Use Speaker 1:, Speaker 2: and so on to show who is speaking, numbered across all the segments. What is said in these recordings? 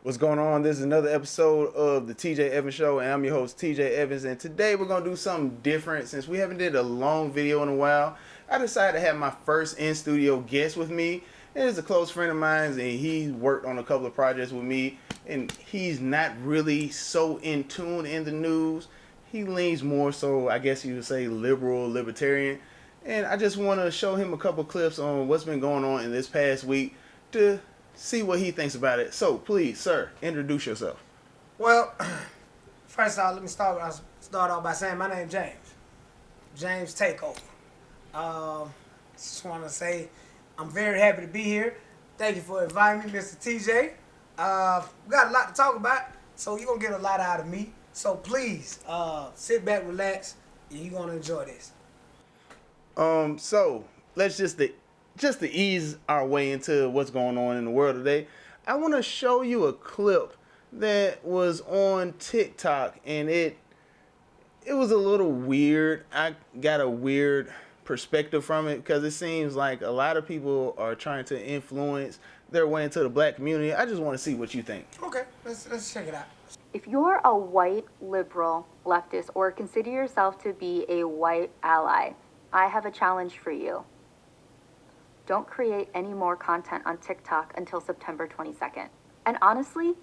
Speaker 1: What's going on? This is another episode of the TJ Evans Show, and I'm your host, TJ Evans. And today we're going to do something different. Since we haven't did a long video in a while, I decided to have my first in-studio guest with me. It is a close friend of mine, and he worked on a couple of projects with me. And he's not really so in tune in the news. He leans more so, I guess you would say, liberal, libertarian. And I just want to show him a couple clips on what's been going on in this past week to see what he thinks about it. So please, sir, introduce yourself.
Speaker 2: Well, first off, let me start off by saying my name's James. James Takeover. Just want to say I'm very happy to be here. Thank you for inviting me, Mr. TJ. We got a lot to talk about, so you're going to get a lot out of me. So please, sit back, relax, and you're going to enjoy this.
Speaker 1: So let's just to ease our way into what's going on in the world today, I want to show you a clip that was on TikTok, and it was a little weird. I got a weird perspective from it because it seems like a lot of people are trying to influence their way into the black community. I just want to see what you think.
Speaker 2: Okay, let's check it out.
Speaker 3: If you're a white liberal leftist or consider yourself to be a white ally, I have a challenge for you. Don't create any more content on TikTok until September 22nd. And honestly,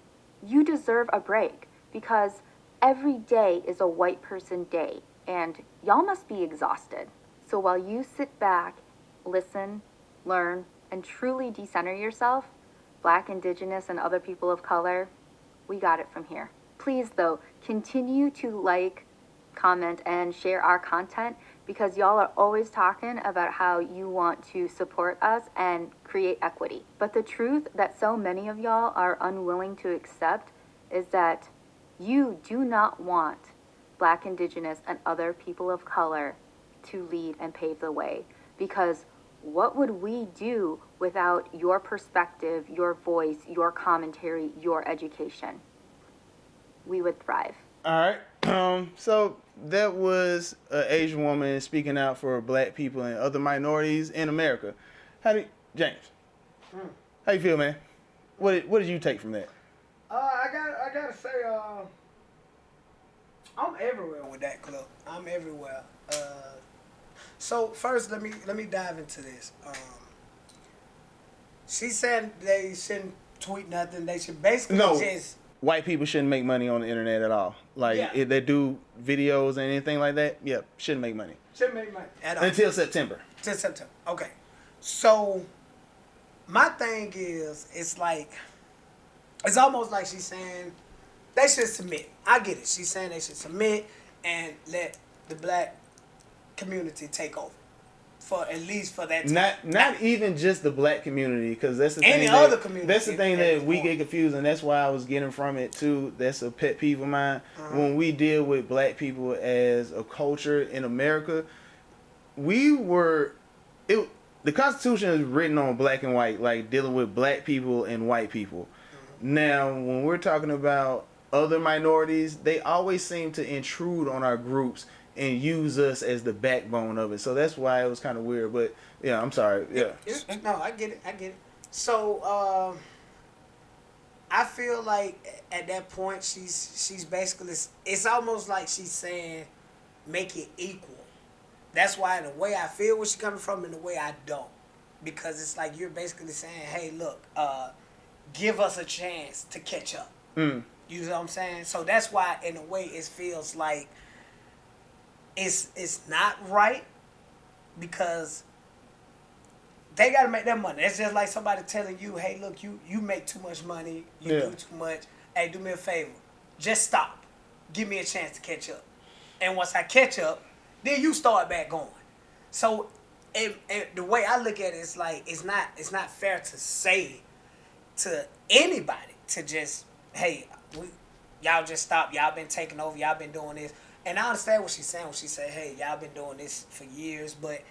Speaker 3: you deserve a break because every day is a white person day and y'all must be exhausted. So while you sit back, listen, learn, and truly decenter yourself, Black, Indigenous, and other people of color, we got it from here. Please, though, continue to like, comment, and share our content because y'all are always talking about how you want to support us and create equity. But the truth that so many of y'all are unwilling to accept is that you do not want Black, Indigenous, and other people of color to lead and pave the way. Because what would we do without your perspective, your voice, your commentary, your education? We would thrive.
Speaker 1: All right. So that was an Asian woman speaking out for Black people and other minorities in America. James? How you feel, man? What did you take from that?
Speaker 2: I gotta say, I'm everywhere with that clip. I'm everywhere. So first, let me dive into this. She said they shouldn't tweet nothing. They should basically just.
Speaker 1: White people shouldn't make money on the internet at all. If they do videos and anything like that, shouldn't make money.
Speaker 2: Shouldn't make money at all.
Speaker 1: Until September.
Speaker 2: Till September. Okay. So, my thing is, it's almost like she's saying they should submit. I get it. She's saying they should submit and let the Black community take over. For at least for that time.
Speaker 1: Not even just the Black community, because that's the thing.
Speaker 2: Any other community.
Speaker 1: That's the thing that we get confused, and that's why I was getting from it too. That's a pet peeve of mine. When we deal with Black people as a culture in America, the Constitution is written on black and white, like dealing with Black people and white people. Now, when we're talking about other minorities, they always seem to intrude on our groups and use us as the backbone of it. So that's why it was kind of weird. But, yeah, I'm sorry. Yeah.
Speaker 2: No, I get it. So, I feel like at that point, she's basically, it's almost like she's saying, make it equal. That's why the way I feel where she's coming from and the way I don't. Because it's like you're basically saying, hey, look, give us a chance to catch up. You know what I'm saying? So that's why, in a way, it feels like it's not right because they got to make their money. It's just like somebody telling you, hey, look, you make too much money. You do too much. Hey, do me a favor. Just stop. Give me a chance to catch up. And once I catch up, then you start back going. So the way I look at it is like it's not fair to say to anybody to just, hey, y'all just stop. Y'all been taking over. Y'all been doing this. And I understand what she's saying when she said, hey, y'all been doing this for years, but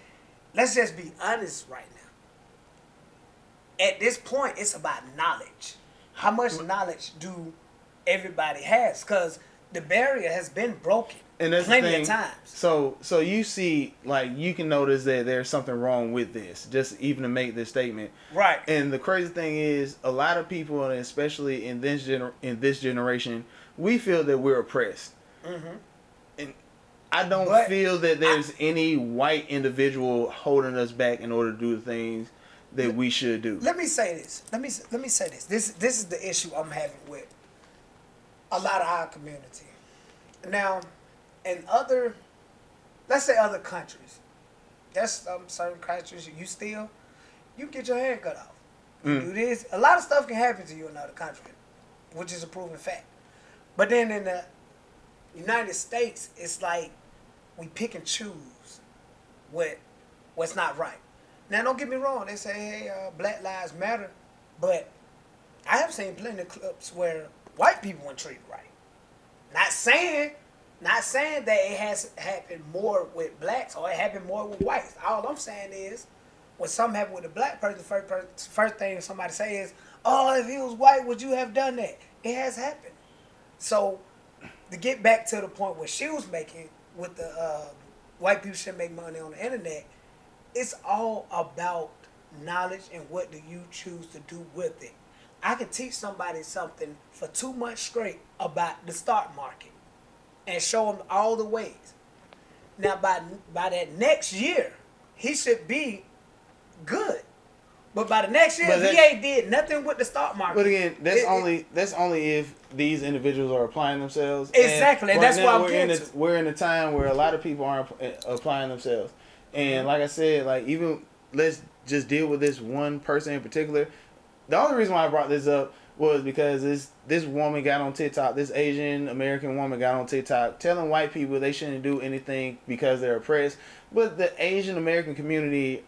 Speaker 2: let's just be honest right now. At this point, it's about knowledge. How much knowledge do everybody has? Because the barrier has been broken
Speaker 1: And that's
Speaker 2: plenty
Speaker 1: the thing.
Speaker 2: of times.
Speaker 1: So you see, like, you can notice that there's something wrong with this, just even to make this statement.
Speaker 2: Right.
Speaker 1: And the crazy thing is, a lot of people, and especially in this generation, we feel that we're oppressed.
Speaker 2: Mm-hmm.
Speaker 1: And I don't feel that there's any white individual holding us back in order to do the things that we should do.
Speaker 2: Let me say this. Let me say this. This is the issue I'm having with a lot of our community. Now, in other, let's say other countries, there's certain countries you get your hair cut off. You do this. A lot of stuff can happen to you in another country, which is a proven fact. But then in the United States, it's like we pick and choose what's not right. Now, don't get me wrong. They say, hey, Black Lives Matter. But I have seen plenty of clips where white people weren't treated right. Not saying that it has happened more with blacks or it happened more with whites. All I'm saying is, when something happened with a black person, the first thing somebody say is, oh, if he was white, would you have done that? It has happened. So, to get back to the point where she was making with the white people shouldn't make money on the internet, it's all about knowledge and what do you choose to do with it. I can teach somebody something for 2 months straight about the stock market and show them all the ways. Now, by that next year, he should be good. But by the next year, if he ain't did nothing with the stock market.
Speaker 1: But again, that's only if these individuals are applying themselves.
Speaker 2: Exactly, and that's why
Speaker 1: we're in a time where a lot of people aren't applying themselves. And like I said, like, even let's just deal with this one person in particular. The only reason why I brought this up was because this woman got on TikTok, this Asian American woman got on TikTok telling white people they shouldn't do anything because they're oppressed. But the Asian American community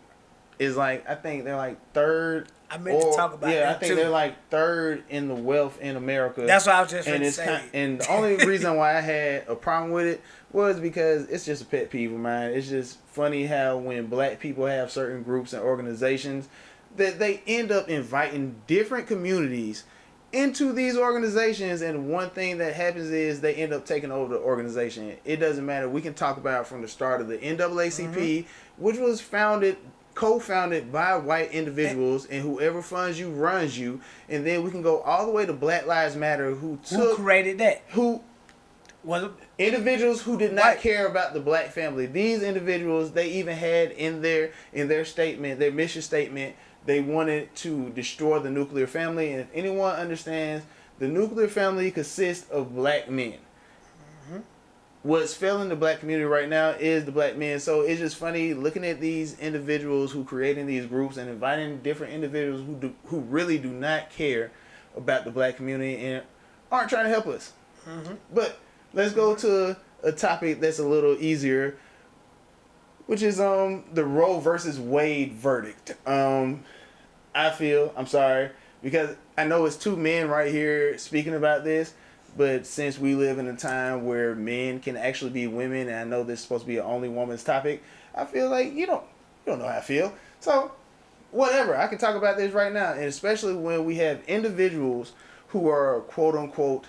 Speaker 1: is like, I think they're like third.
Speaker 2: I meant to talk about that
Speaker 1: I think
Speaker 2: too.
Speaker 1: they're like third in the wealth in America.
Speaker 2: That's what I was just going to say.
Speaker 1: And the only reason why I had a problem with it was because it's just a pet peeve of mine. It's just funny how when black people have certain groups and organizations, that they end up inviting different communities into these organizations, and one thing that happens is they end up taking over the organization. It doesn't matter. We can talk about from the start of the NAACP, which was co-founded by white individuals, and whoever funds you runs you. And then we can go all the way to Black Lives Matter, who
Speaker 2: created that?
Speaker 1: Individuals who did not care about the black family. These individuals, they even had in their statement, their mission statement, they wanted to destroy the nuclear family. And if anyone understands, the nuclear family consists of black men. What's failing the black community right now is the black men. So it's just funny looking at these individuals who creating these groups and inviting different individuals who really do not care about the black community and aren't trying to help us. But let's go to a topic that's a little easier, which is the Roe versus Wade verdict. I'm sorry, because I know it's two men right here speaking about this, but since we live in a time where men can actually be women, and I know this is supposed to be an only woman's topic, I feel like you don't know how I feel. So whatever, I can talk about this right now, and especially when we have individuals who are quote unquote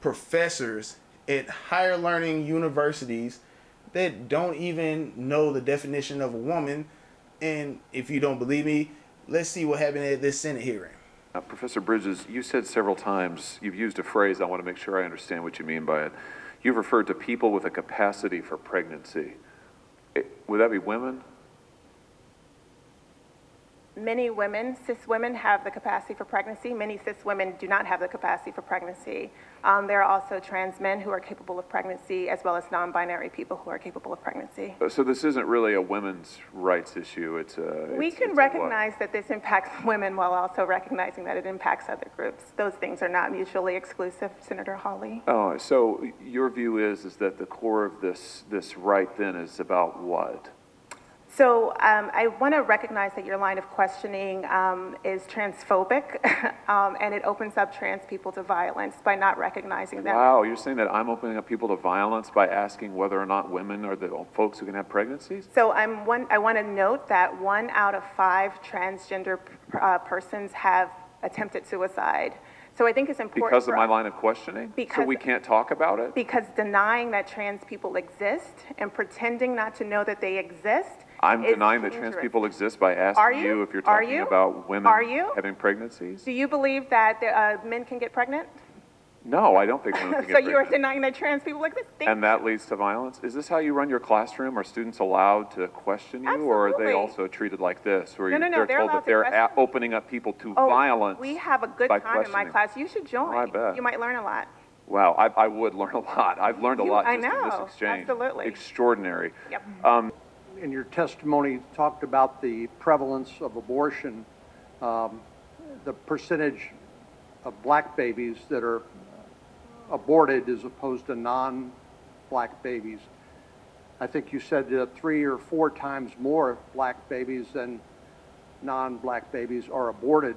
Speaker 1: professors at higher learning universities that don't even know the definition of a woman. And if you don't believe me, let's see what happened at this Senate hearing.
Speaker 4: Professor Bridges, you said several times, you've used a phrase, I want to make sure I understand what you mean by it. You've referred to people with a capacity for pregnancy. Would that be women?
Speaker 5: Many women, cis women, have the capacity for pregnancy. Many cis women do not have the capacity for pregnancy. There are also trans men who are capable of pregnancy, as well as non-binary people who are capable of pregnancy.
Speaker 4: So this isn't really a women's rights issue.
Speaker 5: We can recognize that this impacts women while also recognizing that it impacts other groups. Those things are not mutually exclusive, Senator Hawley.
Speaker 4: Oh, so your view is that the core of this right then is about what?
Speaker 5: So I want to recognize that your line of questioning is transphobic, and it opens up trans people to violence by not recognizing them.
Speaker 4: Wow, you're saying that I'm opening up people to violence by asking whether or not women are the folks who can have pregnancies?
Speaker 5: So I want to note that 1 out of 5 transgender persons have attempted suicide. So I think it's important
Speaker 4: Because of
Speaker 5: for
Speaker 4: my
Speaker 5: us-
Speaker 4: line of questioning? So
Speaker 5: Because-
Speaker 4: we can't talk about it?
Speaker 5: Because denying that trans people exist and pretending not to know that they exist
Speaker 4: I'm
Speaker 5: is
Speaker 4: denying that trans
Speaker 5: dangerous.
Speaker 4: people exist by
Speaker 5: Are
Speaker 4: asking
Speaker 5: you?
Speaker 4: you if you're
Speaker 5: Are
Speaker 4: talking
Speaker 5: you?
Speaker 4: about women
Speaker 5: Are you?
Speaker 4: having pregnancies.
Speaker 5: Do you believe that men can get pregnant?
Speaker 4: No, I don't think women can get
Speaker 5: So you are
Speaker 4: pregnant.
Speaker 5: denying that trans people exist?
Speaker 4: And that leads to violence? Is this how you run your classroom? Are students allowed to question you? Or are they
Speaker 5: Absolutely.
Speaker 4: also treated like this, where
Speaker 5: No,
Speaker 4: they're
Speaker 5: they're
Speaker 4: told
Speaker 5: allowed
Speaker 4: that
Speaker 5: to
Speaker 4: they're
Speaker 5: question.
Speaker 4: opening up people to
Speaker 5: Oh,
Speaker 4: violence?
Speaker 5: we have a good
Speaker 4: by
Speaker 5: time in my
Speaker 4: questioning?
Speaker 5: class. You should join.
Speaker 4: Oh, I bet.
Speaker 5: You might learn a lot.
Speaker 4: Wow, I would learn a lot. I've learned a lot
Speaker 5: I
Speaker 4: just in this
Speaker 5: know,
Speaker 4: exchange.
Speaker 5: absolutely.
Speaker 4: Extraordinary.
Speaker 5: Yep.
Speaker 6: In your testimony, talked about the prevalence of abortion, the percentage of black babies that are aborted as opposed to non-black babies. I think you said 3 or 4 times more black babies than non-black babies are aborted.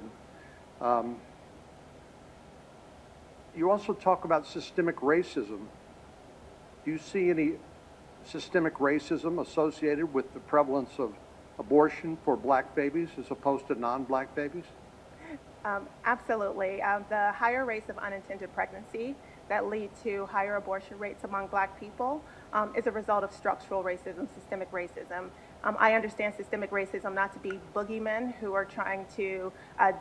Speaker 6: You also talk about systemic racism. Do you see any systemic racism associated with the prevalence of abortion for black babies as opposed to non-black babies?
Speaker 5: Absolutely. The higher rates of unintended pregnancy that lead to higher abortion rates among black people is a result of structural racism, systemic racism. I understand systemic racism not to be boogeymen who are trying to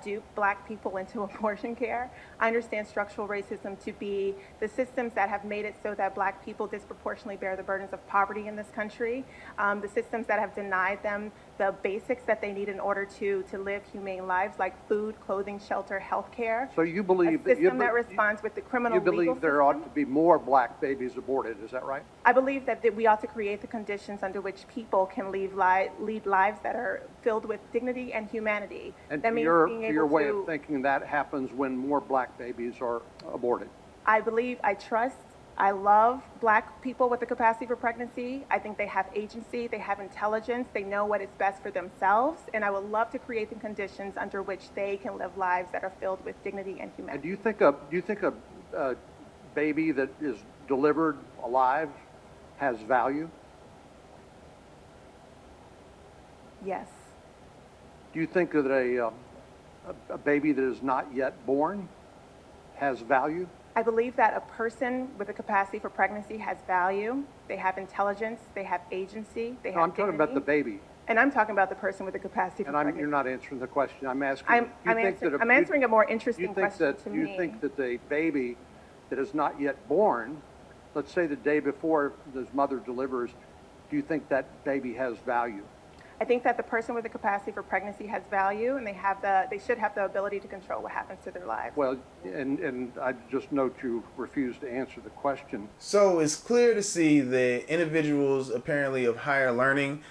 Speaker 5: dupe black people into abortion care. I understand structural racism to be the systems that have made it so that black people disproportionately bear the burdens of poverty in this country, the systems that have denied them the basics that they need in order to live humane lives like food, clothing, shelter, health care.
Speaker 6: So you believe
Speaker 5: A system that responds with the criminal
Speaker 6: you believe
Speaker 5: legal
Speaker 6: there ought
Speaker 5: system.
Speaker 6: to be more black babies aborted, is that right?
Speaker 5: I believe that we ought to create the conditions under which people can lead lives that are filled with dignity and humanity.
Speaker 6: And
Speaker 5: that
Speaker 6: to
Speaker 5: means
Speaker 6: your,
Speaker 5: being
Speaker 6: to
Speaker 5: able
Speaker 6: your way
Speaker 5: to,
Speaker 6: of thinking, that happens when more black babies are aborted.
Speaker 5: I believe, I trust, I love black people with the capacity for pregnancy. I think they have agency, they have intelligence, they know what is best for themselves, and I would love to create the conditions under which they can live lives that are filled with dignity and
Speaker 6: And
Speaker 5: humanity.
Speaker 6: do you think a baby that is delivered alive has value?
Speaker 5: Yes.
Speaker 6: Do you think that a baby that is not yet born has value?
Speaker 5: I believe that a person with a capacity for pregnancy has value, they have intelligence, they have agency, they have
Speaker 6: No, I'm talking about the
Speaker 5: dignity.
Speaker 6: baby.
Speaker 5: And I'm talking about the person with the capacity for
Speaker 6: And
Speaker 5: pregnancy.
Speaker 6: you're not answering the question. I'm asking.
Speaker 5: I'm
Speaker 6: do you think that
Speaker 5: I'm answering a more interesting question to
Speaker 6: do you
Speaker 5: me.
Speaker 6: think that the baby that is not yet born, let's say the day before his mother delivers, do you think that baby has value?
Speaker 5: I think that the person with the capacity for pregnancy has value, and they should have the ability to control what happens to their lives.
Speaker 6: Well, and I just note you refuse to answer the question.
Speaker 1: So it's clear to see that individuals apparently of higher learning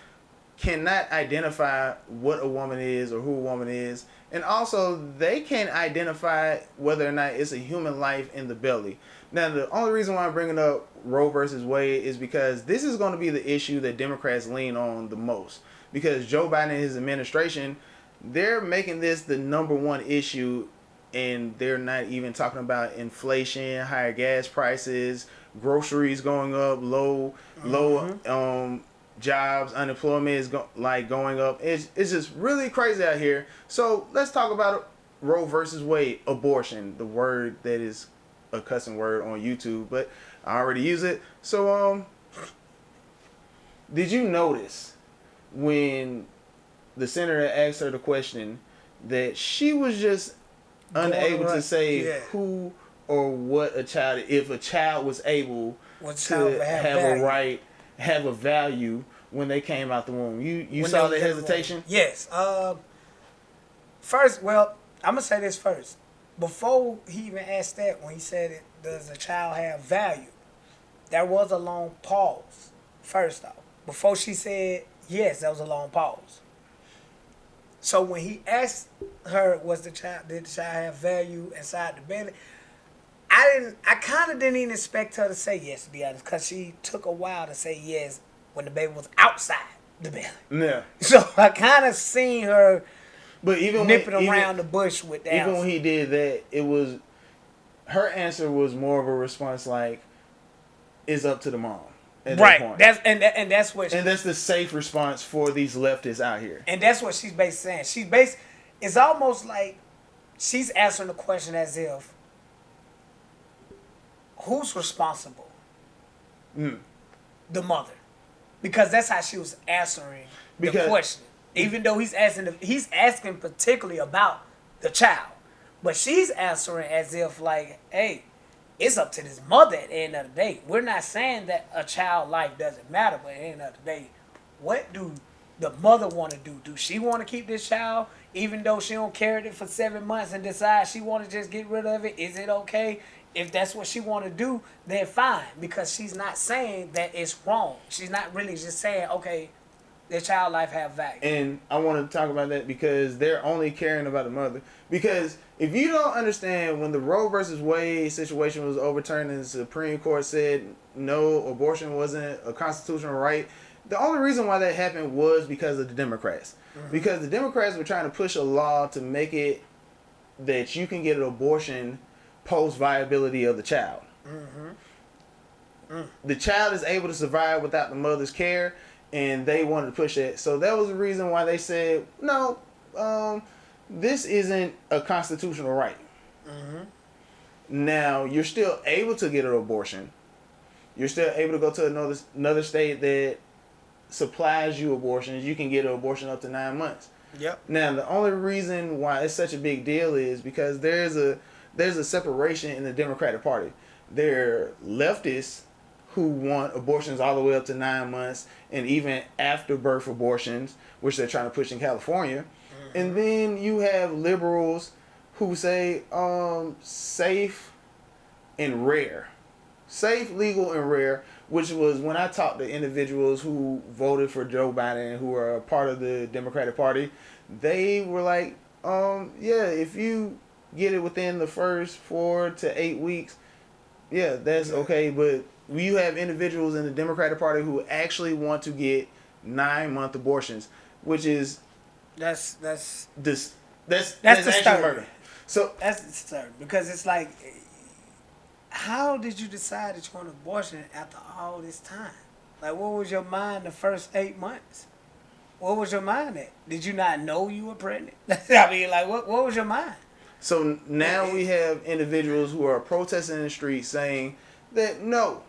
Speaker 1: cannot identify what a woman is or who a woman is. And also, they can't identify whether or not it's a human life in the belly. Now, the only reason why I'm bringing up Roe versus Wade is because this is going to be the issue that Democrats lean on the most. Because Joe Biden and his administration, they're making this the number one issue, and they're not even talking about inflation, higher gas prices, groceries going up, low jobs, unemployment is going up. It's just really crazy out here. So let's talk about Roe versus Wade, abortion, the word that is a cussing word on YouTube, but I already use it. So did you notice when the senator asked her the question that she was just unable to say who or what a child, if a child was able to have a value when they came out the womb? You saw the hesitation?
Speaker 2: Yes. First, well, I'm gonna say this first. Before he even asked that, when he said, "Does a child have value?" there was a long pause. First off, before she said yes, there was a long pause. So when he asked her, did the child have value inside the belly? I kind of didn't even expect her to say yes, to be honest, because she took a while to say yes when the baby was outside the belly.
Speaker 1: Yeah.
Speaker 2: So I kind of seen her
Speaker 1: But even
Speaker 2: nipping around the bush with that.
Speaker 1: Even when he did that, it was, her answer was more of a response like, "It's up to the mom." At that point.
Speaker 2: That's what.
Speaker 1: And that's the safe response for these leftists out here.
Speaker 2: And that's what she's basically saying. It's almost like she's answering the question as if who's responsible?
Speaker 1: Mm.
Speaker 2: The mother, because that's how she was answering the
Speaker 1: Because-
Speaker 2: question. Even though he's asking particularly about the child, but she's answering as if like, hey, it's up to this mother at the end of the day. We're not saying that a child life doesn't matter, but at the end of the day, what do the mother want to do? Do she want to keep this child, even though she don't carry it for 7 months, and decide she want to just get rid of it? Is it okay? If that's what she want to do, then fine, because she's not saying that it's wrong. She's not really just saying, okay, their child life have value.
Speaker 1: And I want to talk about that because they're only caring about the mother. Because if you don't understand, when the Roe versus Wade situation was overturned and the Supreme Court said no, abortion wasn't a constitutional right, the only reason why that happened was because of the Democrats. Because the Democrats were trying to push a law to make it that you can get an abortion post viability of the child. The child is able to survive without the mother's care, and they wanted to push that. So that was the reason why they said, no, this isn't a constitutional right. Now, you're still able to get an abortion. You're still able to go to another state that supplies you abortions. You can get an abortion up to 9 months.
Speaker 2: Yep.
Speaker 1: Now, the only reason why it's such a big deal is because there's a separation in the Democratic Party. There are leftists who want abortions all the way up to 9 months and even after birth abortions, which they're trying to push in California. And then you have liberals who say safe and rare. Safe, legal, and rare, which was when I talked to individuals who voted for Joe Biden, who are a part of the Democratic Party, they were like, yeah, if you get it within the first 4 to 8 weeks, yeah, that's okay. But you have individuals in the Democratic Party who actually want to get 9-month abortions, which is
Speaker 2: That's
Speaker 1: this. That's
Speaker 2: disturbing.
Speaker 1: actually murder. So
Speaker 2: That's disturbing, because it's like, how did you decide that you want an abortion after all this time? Like, what was your mind the first 8 months? What was your mind at? Did you not know you were pregnant? I mean, like, what was your mind?
Speaker 1: So now we have individuals who are protesting in the street saying that no,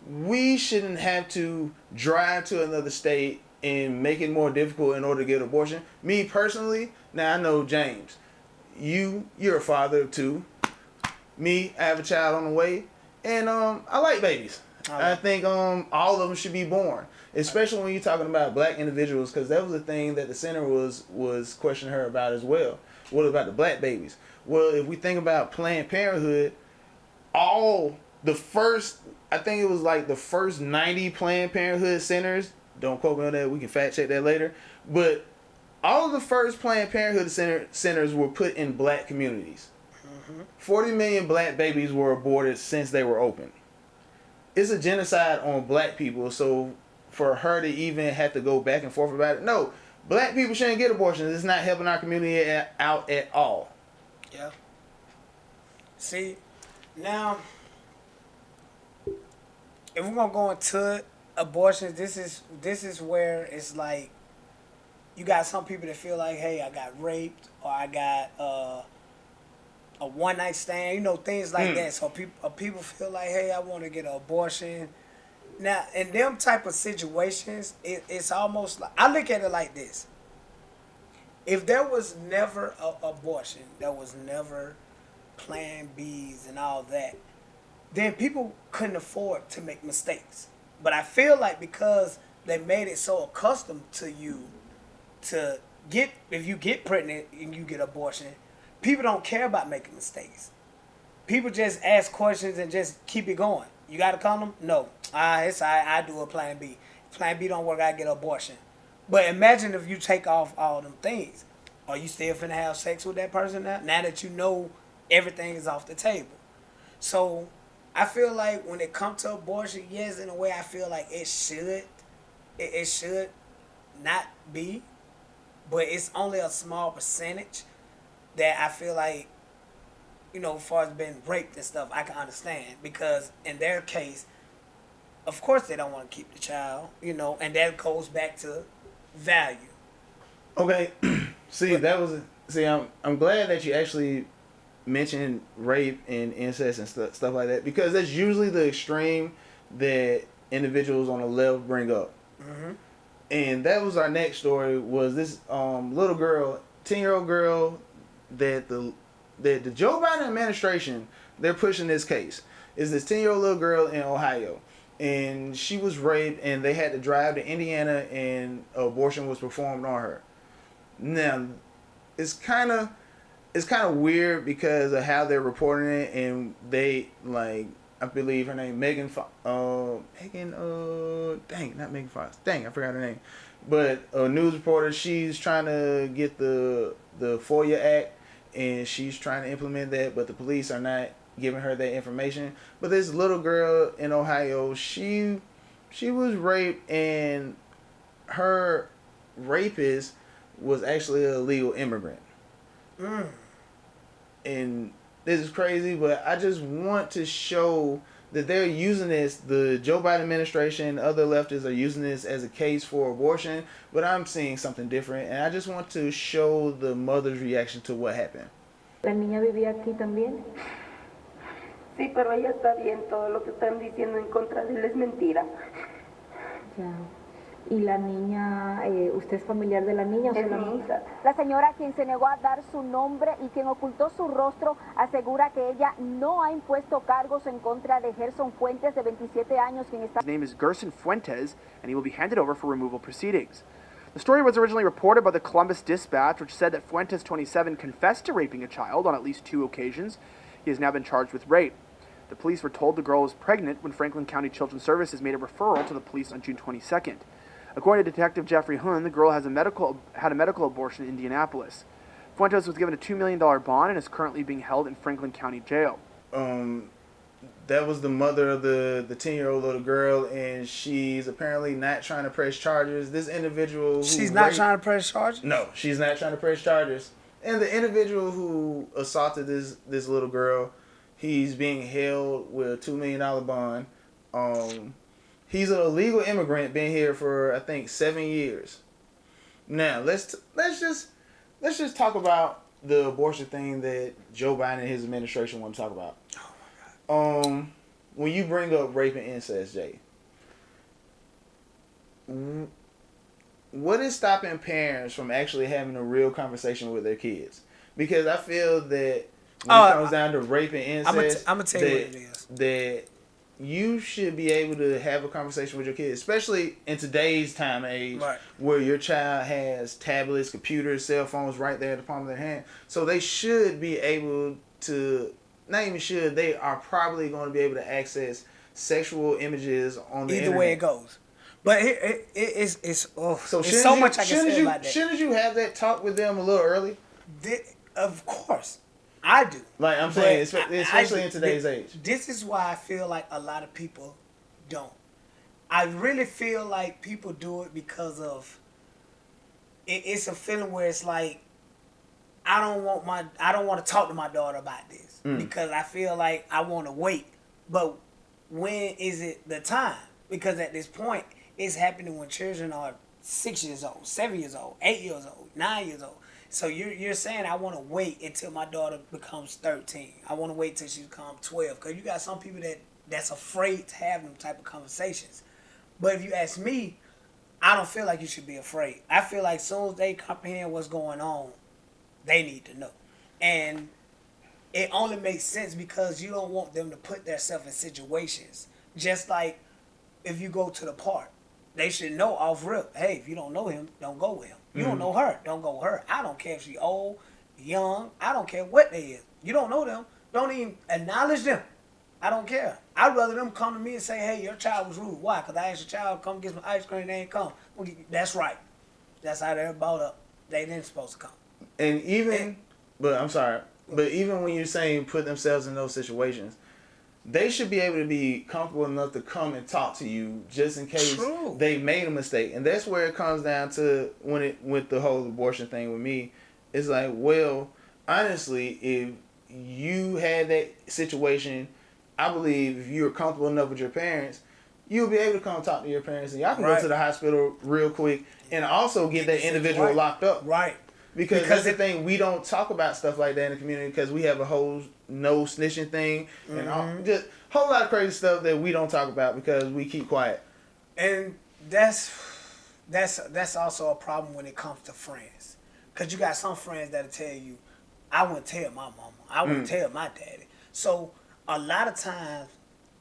Speaker 1: we shouldn't have to drive to another state and make it more difficult in order to get an abortion. Me personally, now I know James, you're a father of 2. Me, I have a child on the way, and I like babies. I think all of them should be born, especially when you're talking about black individuals, because that was the thing that the center was questioning her about as well. What about the black babies? Well, if we think about Planned Parenthood, I think it was like the first 90 Planned Parenthood centers, don't quote me on that, we can fact check that later, but all of the first Planned Parenthood centers were put in black communities. 40 million black babies were aborted since they were open. It's a genocide on black people, so for her to even have to go back and forth about it, no, black people shouldn't get abortions. It's not helping our community out at all.
Speaker 2: Yeah. See, now, if we're gonna go into abortions, this is where it's like, you got some people that feel like, hey, I got raped, or I got a one night stand, things like that. So people feel like, hey, I want to get an abortion. Now, in them type of situations, it's almost like, I look at it like this. If there was never an abortion, there was never Plan Bs and all that, then people couldn't afford to make mistakes. But I feel like because they made it so accustomed to you to get, if you get pregnant and you get abortion, people don't care about making mistakes. People just ask questions and just keep it going. You got a condom? No. It's I do a Plan B. If Plan B don't work, I get an abortion. But imagine if you take off all them things. Are you still finna have sex with that person now? Now that you know everything is off the table. So I feel like when it comes to abortion, yes, in a way I feel like it should not be. But it's only a small percentage that I feel like, as far as being raped and stuff, I can understand. Because in their case, of course they don't want to keep the child, and that goes back to value.
Speaker 1: Okay, I'm glad that you actually mention rape and incest and stuff like that, because that's usually the extreme that individuals on the left bring up. And that was our next story, was this little girl, 10-year-old girl, that the Joe Biden administration, they're pushing this case. Is this 10-year-old little girl in Ohio, and she was raped, and they had to drive to Indiana, and abortion was performed on her. Now, it's kind of weird because of how they're reporting it, and they, like, I believe her name Megan not Megan Fox. Dang, I forgot her name. But a news reporter, she's trying to get the FOIA Act, and she's trying to implement that, but the police are not giving her that information. But this little girl in Ohio, she was raped, and her rapist was actually an illegal immigrant. And this is crazy, but I just want to show that they're using this, the Joe Biden administration, other leftists are using this as a case for abortion, but I'm seeing something different, and I just want to show the mother's reaction to what happened.
Speaker 7: ¿La niña vivía aquí también?
Speaker 8: Sí, pero ella está bien. Todo lo que están diciendo en contra de él es mentira.
Speaker 7: Ya. ¿Y la niña, usted es familiar de la niña o
Speaker 8: Es mi
Speaker 7: solamente?
Speaker 8: hija.
Speaker 9: La señora, quien se negó a dar su nombre y quien ocultó su rostro, asegura que ella no ha impuesto cargos en contra de Gerson Fuentes, de 27 años, quien está...
Speaker 10: His name is Gerson Fuentes, and he will be handed over for removal proceedings. The story was originally reported by the Columbus Dispatch, which said that Fuentes, 27, confessed to raping a child on at least 2 occasions. He has now been charged with rape. The police were told the girl was pregnant when Franklin County Children's Services made a referral to the police on June 22nd. According to Detective Jeffrey Hun, the girl had a medical abortion in Indianapolis. Fuentes was given a $2 million bond and is currently being held in Franklin County Jail.
Speaker 1: That was the mother of the 10-year-old little girl, and she's apparently not trying to press charges. This individual who
Speaker 2: She's not trying to press charges?
Speaker 1: No, she's not trying to press charges. And the individual who assaulted this little girl, he's being held with a $2 million bond. He's an illegal immigrant, been here for I think 7 years. Now let's just talk about the abortion thing that Joe Biden and his administration want to talk about. Oh my God. When you bring up rape and incest, Jay, what is stopping parents from actually having a real conversation with their kids? Because I feel that when it comes down to rape and incest,
Speaker 2: I'm gonna tell you what it is.
Speaker 1: That you should be able to have a conversation with your kids, especially in today's time and age,
Speaker 2: Right.
Speaker 1: where your child has tablets, computers, cell phones right there at the palm of their hand. So they should be able to, not even should, they are probably going to be able to access sexual images on the
Speaker 2: Either
Speaker 1: internet.
Speaker 2: way it goes. But it's
Speaker 1: So
Speaker 2: it's so much I can say about that.
Speaker 1: Shouldn't you have that talk with them a little early?
Speaker 2: Of course. I do.
Speaker 1: Like I'm saying, especially in today's age.
Speaker 2: This is why I feel like a lot of people don't. I really feel like people do it because of it's a feeling where it's like I don't want to talk to my daughter about this because I feel like I want to wait. But when is it the time? Because at this point, it's happening when children are 6 years old, 7 years old, 8 years old, 9 years old. So you're saying I want to wait until my daughter becomes 13. I want to wait till she becomes 12. Because you got some people that's afraid to have them type of conversations. But if you ask me, I don't feel like you should be afraid. I feel like as soon as they comprehend what's going on, they need to know. And it only makes sense because you don't want them to put themselves in situations. Just like if you go to the park, they should know off rip, hey, if you don't know him, don't go with him. You don't know her, don't go with her. I don't care if she's old, young, I don't care what they is. You don't know them, don't even acknowledge them. I don't care. I'd rather them come to me and say, hey, your child was rude. Why? Because I asked your child to come get some ice cream, they ain't come. Well, that's right. That's how they're brought up. They didn't supposed to come.
Speaker 1: And even, but I'm sorry, but even when you're saying put themselves in those situations, they should be able to be comfortable enough to come and talk to you just in case they made a mistake. And that's where it comes down to with the whole abortion thing with me. It's like, well, honestly, if you had that situation, I believe if you're comfortable enough with your parents, you'll be able to come talk to your parents and y'all can go to the hospital real quick and also get that individual locked up.
Speaker 2: Right.
Speaker 1: Because that's the thing, we don't talk about stuff like that in the community because we have a whole no snitching thing and just a whole lot of crazy stuff that we don't talk about because we keep quiet.
Speaker 2: And that's also a problem when it comes to friends. Because you got some friends that'll tell you, I wouldn't tell my mama. I wouldn't tell my daddy. So a lot of times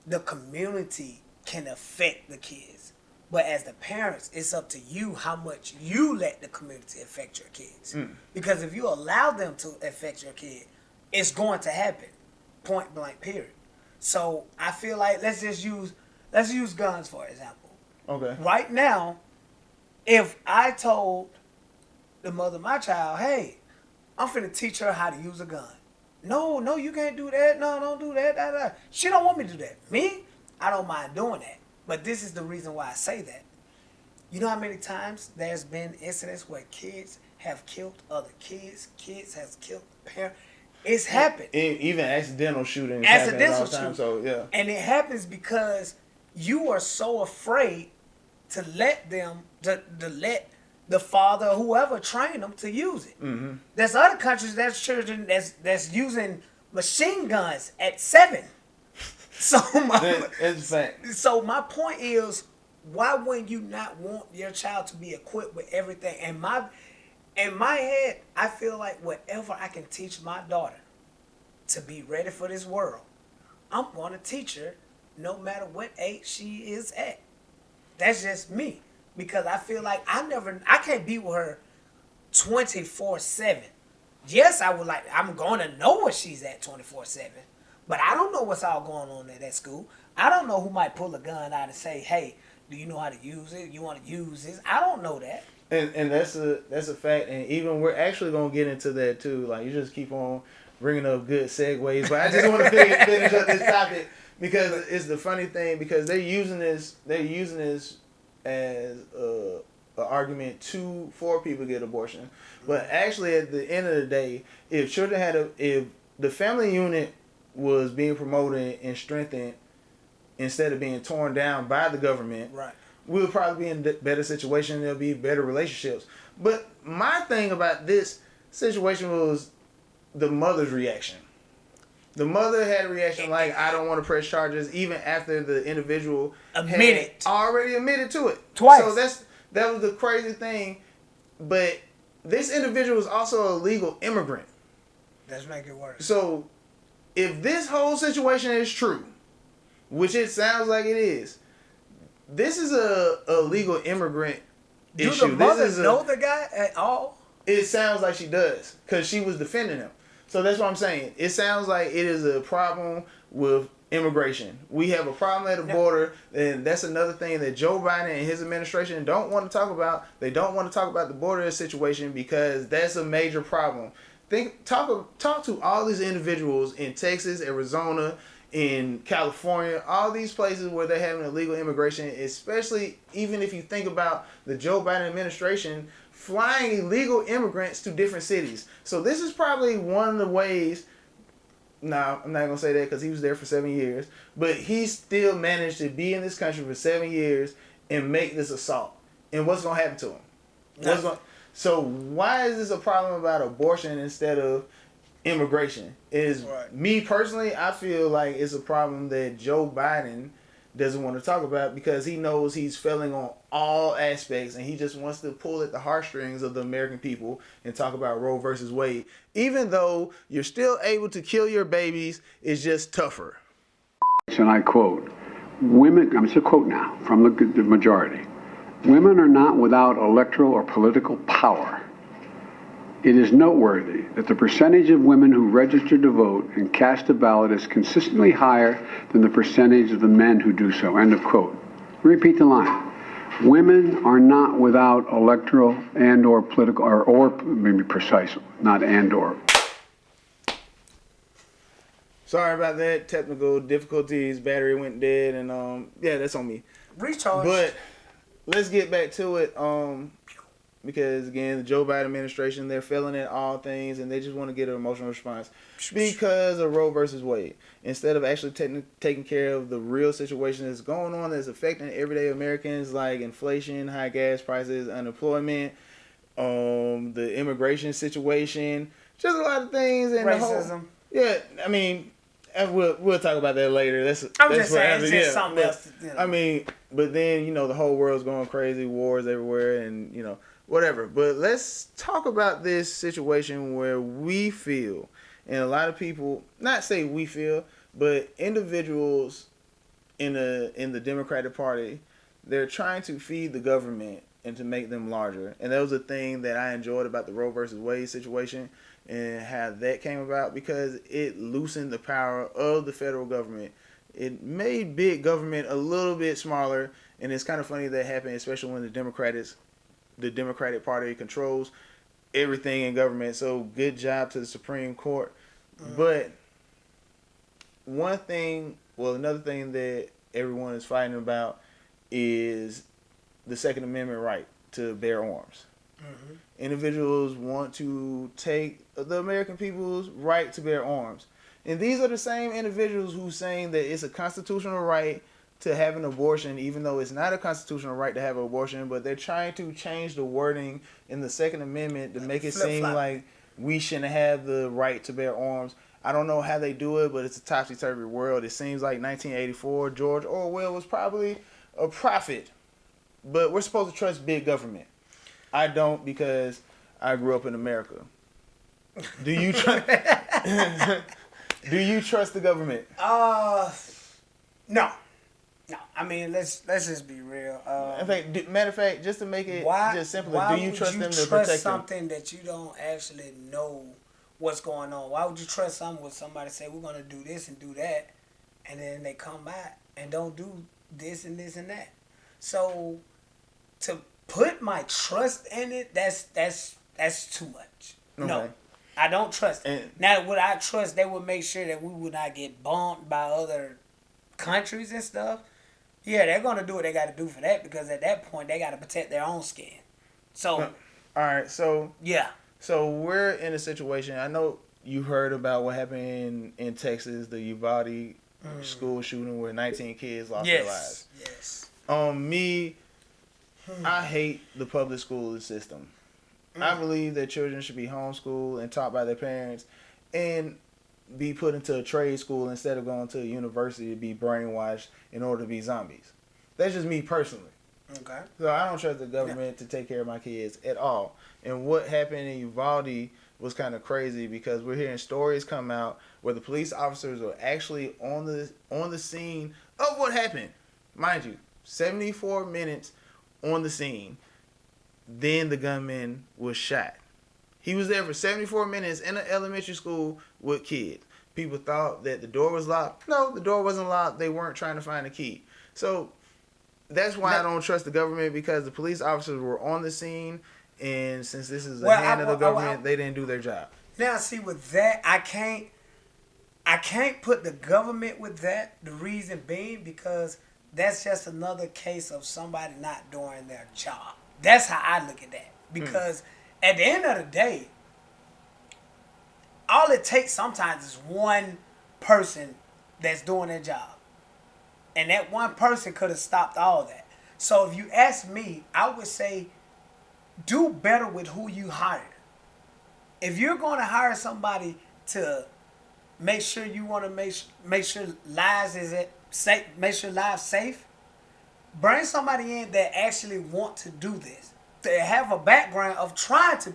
Speaker 2: the community can affect the kids. But as the parents, it's up to you how much you let the community affect your kids. Because if you allow them to affect your kid, it's going to happen. Point blank, period. So I feel like let's use guns for example.
Speaker 1: Okay.
Speaker 2: Right now, if I told the mother of my child, hey, I'm finna teach her how to use a gun. No, you can't do that. No, don't do that. Da, da. She don't want me to do that. Me, I don't mind doing that. But this is the reason why I say that. You know how many times there's been incidents where kids have killed other kids, kids has killed parents. It's happened.
Speaker 1: Even accidental shootings
Speaker 2: Accidental
Speaker 1: happen all the time,
Speaker 2: shooting.
Speaker 1: so yeah.
Speaker 2: And it happens because you are so afraid to let them, to let the father or whoever train them to use it.
Speaker 1: Mm-hmm.
Speaker 2: There's other countries, there's children that's using machine guns at 7. So my point is, why wouldn't you not want your child to be equipped with everything? And in my head, I feel like whatever I can teach my daughter to be ready for this world, I'm going to teach her no matter what age she is at. That's just me. Because I feel like I can't be with her 24/7. Yes, I'm going to know where she's at 24/7. But I don't know what's all going on at that school. I don't know who might pull a gun out and say, hey, do you know how to use it? You want to use this? I don't know that.
Speaker 1: And that's a fact. And even we're actually going to get into that too. Like, you just keep on bringing up good segues. But I just want to finish up this topic because it's the funny thing because they're using this as an argument for people to get abortion. But actually, at the end of the day, if the family unit was being promoted and strengthened instead of being torn down by the government,
Speaker 2: right,
Speaker 1: we'll probably be in a better situation. There'll be better relationships. But my thing about this situation was the mother's reaction. The mother had a reaction like, I don't want to press charges, even after the individual already admitted to it.
Speaker 2: Twice.
Speaker 1: So that was the crazy thing. But this individual is also a legal immigrant.
Speaker 2: Let's make it worse.
Speaker 1: So if this whole situation is true, which it sounds like it is, this is a legal immigrant issue.
Speaker 2: Do the mother know the guy at all?
Speaker 1: It sounds like she does because she was defending him. So that's what I'm saying. It sounds like it is a problem with immigration. We have a problem at the border, and that's another thing that Joe Biden and his administration don't want to talk about. They don't want to talk about the border situation because that's a major problem. Talk to all these individuals in Texas, Arizona, in California, all these places where they're having illegal immigration, especially even if you think about the Joe Biden administration flying illegal immigrants to different cities. So this is probably one of the ways. No, I'm not going to say that because he was there for 7 years. But he still managed to be in this country for 7 years and make this assault. And what's going to happen to him? So why is this a problem about abortion instead of immigration? Me personally, I feel like it's a problem that Joe Biden doesn't want to talk about because he knows he's failing on all aspects and he just wants to pull at the heartstrings of the American people and talk about Roe versus Wade. Even though you're still able to kill your babies, it's just tougher.
Speaker 11: And I quote, women, I'm just a quote now from the majority, women are not without electoral or political power. It is noteworthy that the percentage of women who register to vote and cast a ballot is consistently higher than the percentage of the men who do so. End of quote. Repeat the line. Women are not without electoral and or political, or maybe precise, not and or.
Speaker 1: Sorry about that. Technical difficulties. Battery went dead, and yeah, that's on me.
Speaker 2: Recharge.
Speaker 1: But let's get back to it. Because again, the Joe Biden administration, they're failing at all things, and they just want to get an emotional response because of Roe versus Wade. Instead of actually taking care of the real situation that's going on, that's affecting everyday Americans, like inflation, high gas prices, unemployment, the immigration situation, just a lot of things, and
Speaker 2: racism.
Speaker 1: I mean, and we'll talk about that later. That's
Speaker 2: just saying, it's just something else.
Speaker 1: I mean, but then the whole world's going crazy, wars everywhere, and whatever. But let's talk about this situation where we feel, and a lot of people, not say we feel, but individuals in the Democratic Party, they're trying to feed the government and to make them larger. And that was a thing that I enjoyed about the Roe versus Wade situation and how that came about, because it loosened the power of the federal government. It made big government a little bit smaller, and it's kind of funny that happened, especially when the Democratic Party controls everything in government. So good job to the Supreme Court. But another thing that everyone is fighting about is the Second Amendment right to bear arms. Mm-hmm. Individuals want to take the American people's right to bear arms. And these are the same individuals who saying that it's a constitutional right to have an abortion, even though it's not a constitutional right to have an abortion, but they're trying to change the wording in the Second Amendment to make it seem like we shouldn't have the right to bear arms. I don't know how they do it, but it's a topsy-turvy world. It seems like 1984, George Orwell was probably a prophet. But we're supposed to trust big government. I don't, because I grew up in America. Do you trust? Do you trust the government?
Speaker 2: No. I mean, let's just be real.
Speaker 1: Matter of fact, just to make it just simpler, do you trust them to protect you?
Speaker 2: Something that you don't actually know what's going on? Why would you trust something with somebody say we're gonna do this and do that, and then they come back and don't do this and this and that? So to put my trust in it, that's too much. Okay. No, I don't trust it. Now, would I trust they would make sure that we would not get bombed by other countries and stuff? Yeah, they're going to do what they got to do for that, because at that point, they got to protect their own skin. So,
Speaker 1: all right, so...
Speaker 2: Yeah.
Speaker 1: So we're in a situation, I know you heard about what happened in Texas, the Uvalde school shooting where 19 kids lost their lives.
Speaker 2: Yes.
Speaker 1: I hate the public school system. I believe that children should be homeschooled and taught by their parents and be put into a trade school instead of going to a university to be brainwashed in order to be zombies. That's just me personally.
Speaker 2: Okay.
Speaker 1: So I don't trust the government to take care of my kids at all. And what happened in Uvalde was kind of crazy, because we're hearing stories come out where the police officers are actually on the scene of what happened. Mind you, 74 minutes on the scene. Then the gunman was shot. He was there for 74 minutes in an elementary school with kids. People thought that the door was locked. No, the door wasn't locked. They weren't trying to find a key. So that's why I don't trust the government, because the police officers were on the scene, and since this is a hand of the government, they didn't do their job.
Speaker 2: Now, see, with that, I can't put the government with that. The reason being because that's just another case of somebody not doing their job. That's how I look at that. Because at the end of the day, all it takes sometimes is one person that's doing their job. And that one person could have stopped all that. So if you ask me, I would say do better with who you hire. If you're going to hire somebody to make sure you want to make sure lives make sure lives safe, bring somebody in that actually want to do this, to have a background of trying to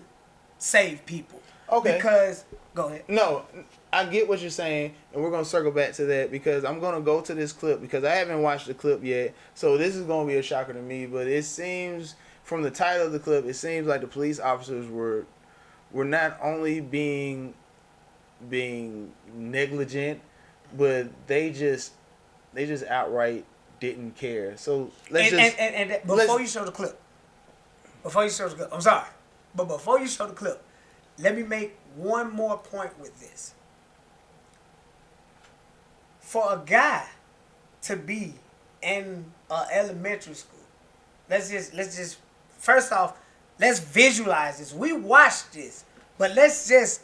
Speaker 2: save people.
Speaker 1: Okay.
Speaker 2: Because go ahead.
Speaker 1: No, I get what you're saying, and we're gonna circle back to that, because I'm gonna go to this clip, because I haven't watched the clip yet, so this is gonna be a shocker to me. But it seems from the title of the clip, it seems like the police officers were not only being negligent, but they just outright didn't care. So
Speaker 2: before you show the clip, I'm sorry, but before you show the clip, let me make one more point with this. For a guy to be in elementary school, let's just first off, let's visualize this. We watched this, but let's just,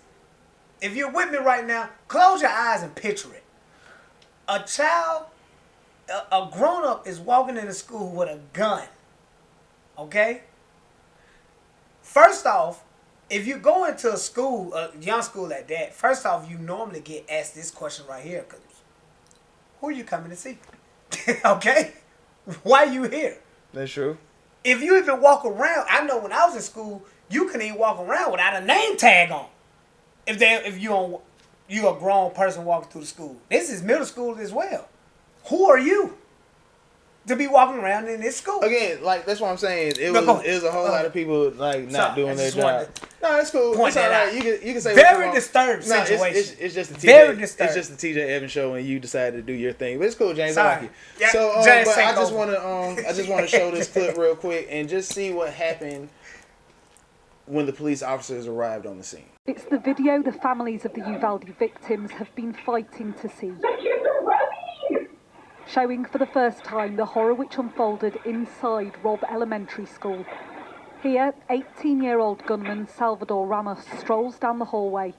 Speaker 2: if you're with me right now, close your eyes and picture it. A child, a grown-up is walking into school with a gun, okay? First off, if you go into a school, a young school like that, first off, you normally get asked this question right here. Cause who are you coming to see? Okay? Why are you here?
Speaker 1: That's true.
Speaker 2: If you even walk around, I know when I was in school, you couldn't even walk around without a name tag on. If you a grown person walking through the school. This is middle school as well. Who are you to be walking around in this school?
Speaker 1: Again, like that's what I'm saying. It was a whole lot of people like not doing their job. No, it's cool. It's all right. You can say
Speaker 2: very disturbed situation.
Speaker 1: It's just the TJ.
Speaker 2: Very disturbed.
Speaker 1: It's just the TJ Evans show, and you decided to do your thing. But it's cool, James.
Speaker 2: Sorry.
Speaker 1: I like you.
Speaker 2: Yeah,
Speaker 1: So,
Speaker 2: James,
Speaker 1: but
Speaker 2: take
Speaker 1: I just
Speaker 2: over.
Speaker 1: want to show this clip real quick and just see what happened when the police officers arrived on the scene.
Speaker 12: It's the video the families of the Uvalde victims have been fighting to see. Showing for the first time the horror which unfolded inside Robb Elementary School. Here, 18-year-old gunman Salvador Ramos strolls down the hallway.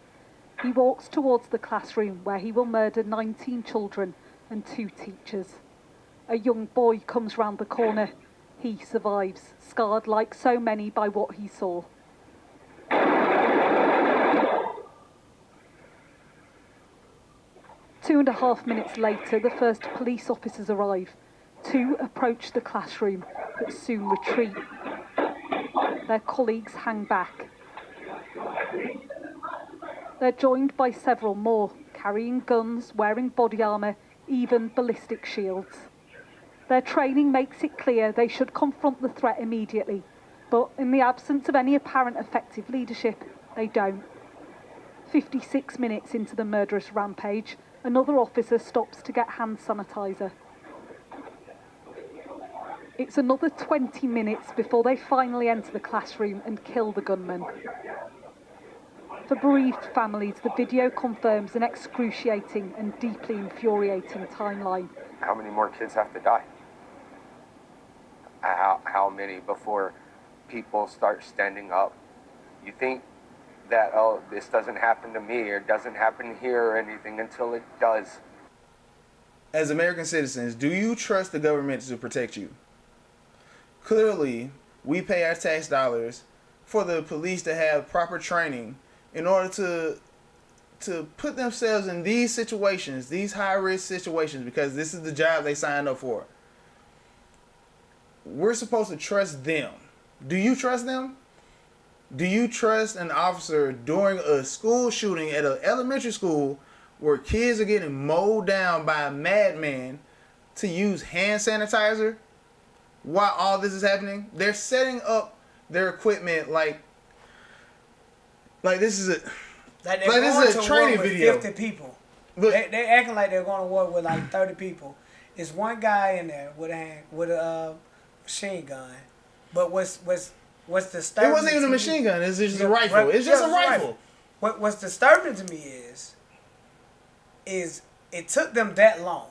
Speaker 12: He walks towards the classroom where he will murder 19 children and 2 teachers. A young boy comes round the corner. He survives, scarred like so many by what he saw. 2.5 minutes later, the first police officers arrive. 2 approach the classroom, but soon retreat. Their colleagues hang back. They're joined by several more, carrying guns, wearing body armour, even ballistic shields. Their training makes it clear they should confront the threat immediately, but in the absence of any apparent effective leadership, they don't. 56 minutes into the murderous rampage, another officer stops to get hand sanitizer. It's another 20 minutes before they finally enter the classroom and kill the gunman. For bereaved families, the video confirms an excruciating and deeply infuriating timeline.
Speaker 13: How many more kids have to die? How many before people start standing up? You think that, oh, this doesn't happen to me or doesn't happen here or anything until it does.
Speaker 1: As American citizens, do you trust the government to protect you? Clearly, we pay our tax dollars for the police to have proper training in order to put themselves in these situations, these high-risk situations, because this is the job they signed up for. We're supposed to trust them. Do you trust them? Do you trust an officer during a school shooting at an elementary school where kids are getting mowed down by a madman to use hand sanitizer while all this is happening? They're setting up their equipment like this is a training video.
Speaker 2: 50 people. They acting like they're going to war with like 30 people. There's one guy in there with a machine gun, but what's disturbing?
Speaker 1: It wasn't even a machine gun. It's just a rifle. It's just a rifle.
Speaker 2: What's disturbing to me is it took them that long.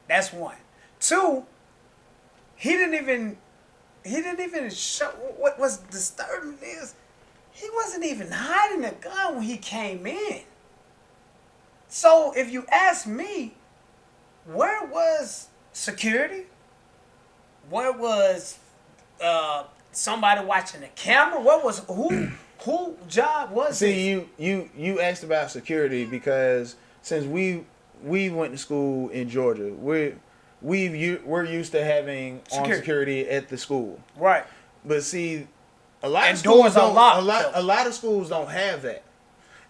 Speaker 2: That's one. 2, he didn't even show. What was disturbing is he wasn't even hiding a gun when he came in. So if you ask me, where was security? Where was somebody watching the camera? What was who job was it?
Speaker 1: See, you asked about security because since we went to school in Georgia, we're used to having armed security at the school.
Speaker 2: Right.
Speaker 1: But see, a lot of
Speaker 2: doors
Speaker 1: schools don't,
Speaker 2: locked,
Speaker 1: a lot of schools don't have that.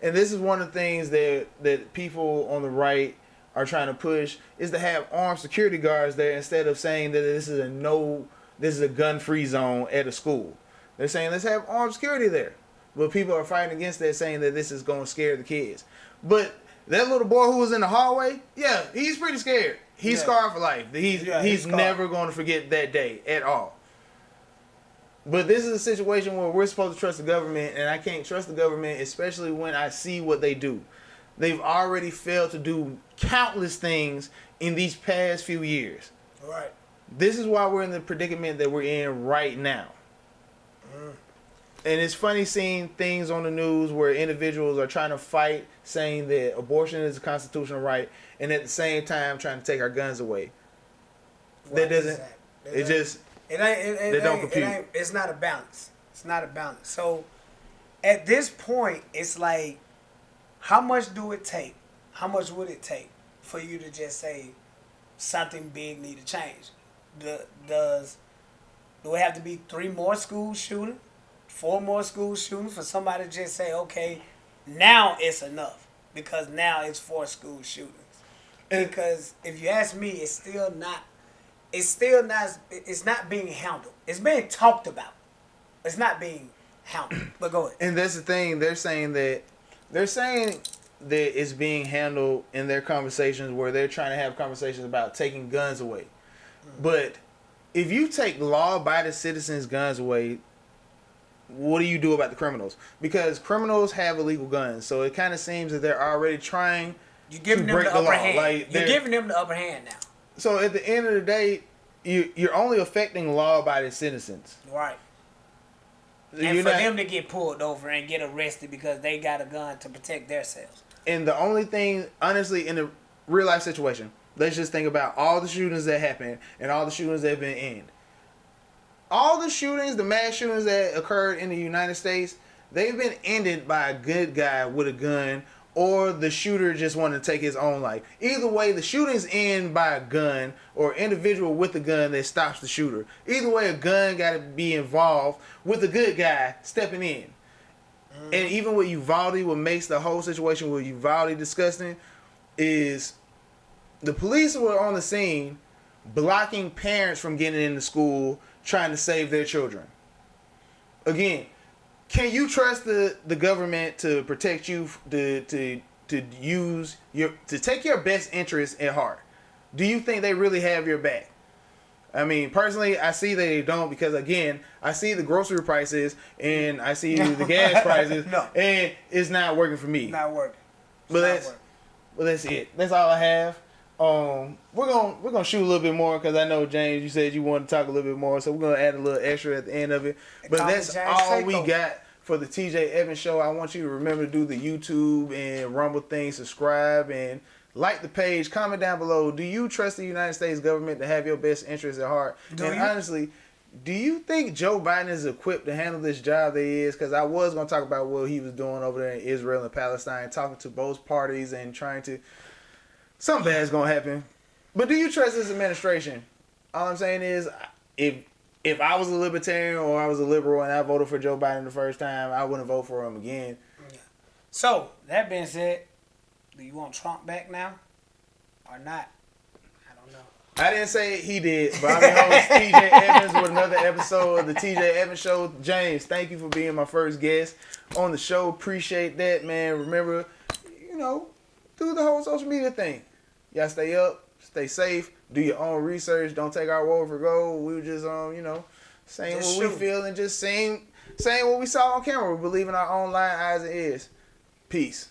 Speaker 1: And this is one of the things that people on the right are trying to push is to have armed security guards there instead of saying that this is a gun-free zone at a school. They're saying let's have armed security there. But people are fighting against that, saying that this is going to scare the kids. But that little boy who was in the hallway, yeah, he's pretty scared. He's scarred for life. He's never going to forget that day at all. But this is a situation where we're supposed to trust the government, and I can't trust the government, especially when I see what they do. They've already failed to do countless things in these past few years.
Speaker 2: Right.
Speaker 1: This is why we're in the predicament that we're in right now. And it's funny seeing things on the news where individuals are trying to fight, saying that abortion is a constitutional right, and at the same time trying to take our guns away. That doesn't. It just.
Speaker 2: It ain't.
Speaker 1: They don't compute.
Speaker 2: It's not a balance. It's not a balance. So at this point, it's like, how much do it take? How much would it take for you to just say something big need to change? Do it have to be 3 more school shootings, 4 more school shootings for somebody to just say, okay, now it's enough because now it's 4 school shootings? Because if you ask me, it's not being handled. It's being talked about. It's not being handled. But go ahead.
Speaker 1: And that's the thing. They're saying that it's being handled in their conversations where they're trying to have conversations about taking guns away. But if you take law-abiding citizens' guns away, what do you do about the criminals? Because criminals have illegal guns, so it kind of seems that they're already trying
Speaker 2: You're giving
Speaker 1: to
Speaker 2: them
Speaker 1: break
Speaker 2: the
Speaker 1: the
Speaker 2: upper
Speaker 1: law.
Speaker 2: hand.
Speaker 1: Like,
Speaker 2: You're giving them the upper hand now.
Speaker 1: So at the end of the day, you're only affecting law-abiding citizens.
Speaker 2: Right. And
Speaker 1: You're
Speaker 2: for
Speaker 1: not-
Speaker 2: them to get pulled over and get arrested because they got a gun to protect themselves.
Speaker 1: And the only thing, honestly, in a real life situation, let's just think about all the shootings that happened and all the shootings that have been ended. All the shootings, the mass shootings that occurred in the United States, they've been ended by a good guy with a gun, or the shooter just wanted to take his own life. Either way, the shootings end by a gun or individual with a gun that stops the shooter. Either way, a gun got to be involved with a good guy stepping in. And even with Uvalde, what makes the whole situation with Uvalde disgusting is the police were on the scene blocking parents from getting into school trying to save their children. Again, can you trust the government to protect you, to take your best interest at heart? Do you think they really have your back? I mean, personally, I see they don't because, again, I see the grocery prices and I see the gas prices, and it's not working for me.
Speaker 2: Not working.
Speaker 1: But that's it. That's all I have. We're gonna shoot a little bit more because I know, James, you said you wanted to talk a little bit more, so we're gonna add a little extra at the end of it. But that's all we got for the TJ Evans Show. I want you to remember to do the YouTube and Rumble thing, subscribe, and like the page. Comment down below. Do you trust the United States government to have your best interests at heart? Honestly, do you think Joe Biden is equipped to handle this job that he is? Because I was going to talk about what he was doing over there in Israel and Palestine, talking to both parties and trying to... Something bad's going to happen. But do you trust this administration? All I'm saying is, if I was a libertarian or I was a liberal and I voted for Joe Biden the first time, I wouldn't vote for him again.
Speaker 2: So, that being said, do you want Trump back now or not? I don't know.
Speaker 1: I didn't say he did, but I'm your host, TJ Evans, with another episode of the TJ Evans Show. James, thank you for being my first guest on the show. Appreciate that, man. Remember, do the whole social media thing. Y'all stay up, stay safe, do your own research. Don't take our word for gold. We were just, saying
Speaker 2: Just
Speaker 1: what we feel and just saying what we saw on camera. We believe in our own lying eyes and ears. Peace.